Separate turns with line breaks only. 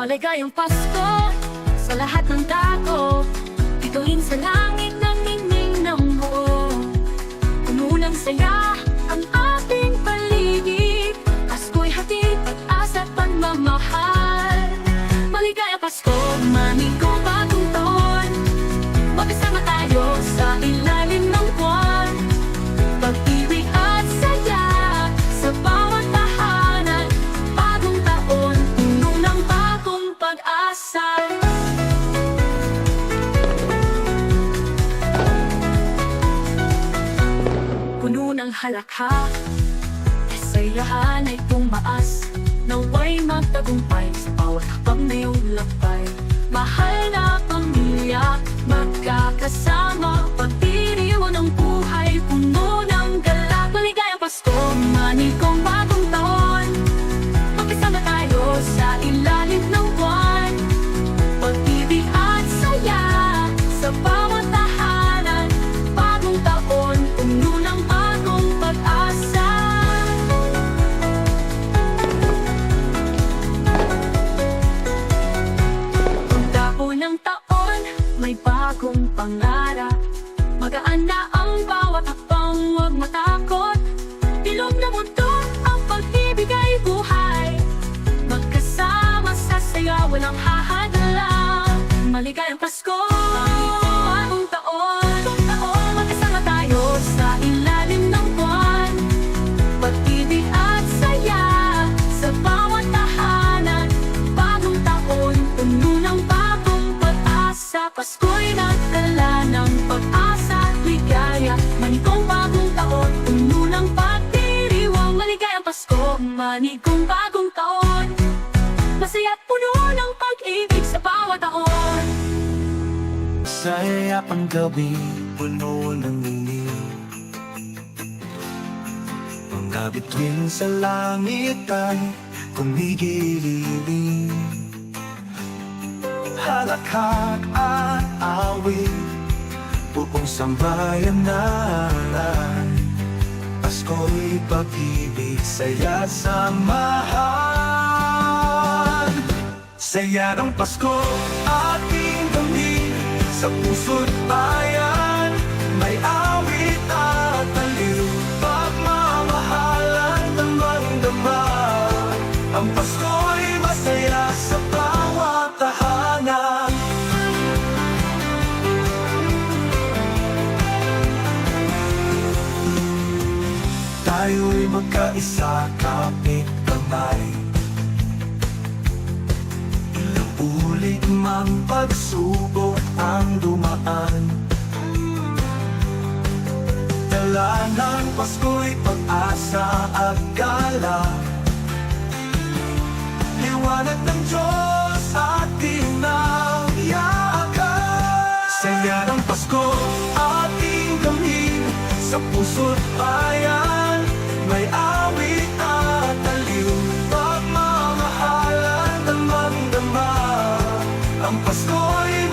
Maligayang Pasko sa lahat ng dako, bituin sa langit ng ningning ng buo. Puno ng saya ang ating paligid, Pasko'y hatid, pag-asa at pagmamahal. Maligayang Pasko, manigo bagong taon, magkasama tayo sa ilalim ng buwan. Pag-ibig at saya sa bawat tahanan, bagong taon, puno ng bagong pag-asa. Puno ng halakha, kasayahan ay tumaas, naway magtagumpay sa bawat hakbang na iyong lakbay. Mahal na pamilya, magkakasama, pagdiriwang ng buhay, puno ng galak. Maligayang Pasko, manigong bagong taon, magkasama tayo sa ilalim ng buwan. Pag-ibig at saya sa bawat tahanan, bagong taon, puno ng bagong pag-asa. Pagdapo ng taon, may bagong pangarap, magaan na ang bawat hakbang, huwag matakot. Bilog na mundo, ang pag-ibig ay buhay, magkasama sa saya, walang hahadlang. Maligayang Pasko, bagong taon, magkasama tayo sa ilalim ng buwan. Pag-ibig at saya sa bawat tahanan, bagong taon, puno ng bagong pag-asa. Pasko'y nagdala ng pag-asa at ligaya, manigong bagong taon, puno ng pagdiriwang. Maligayang Pasko, manigong bagong taon, masaya at puno ng pag-ibig sa bawat taon.
Saya pang gabi, puno ng inig, mga bituin sa langitan, kumigililing. Halakhak at awit, buong sambayanan. Pasko'y pag-ibig, saya samahan. Saya ng Pasko, ating damhin, sa puso't bayan. May awit at aliw, pagmamahalan, damang-dama. Ang Pasko'y masaya sa bawat tahanan. Tayo'y magkaisa, kapit kamay. Ilang ulit mang pagsubok ang dumaan, dala ng Pasko'y pag-asa at gala. Liwanag ng Diyos ating naiyakan. Saya ng Pasko, ating damhin, sa puso't bayan. May awit at aliw, pagmamahalan, damang-dama. Ang Pasko'y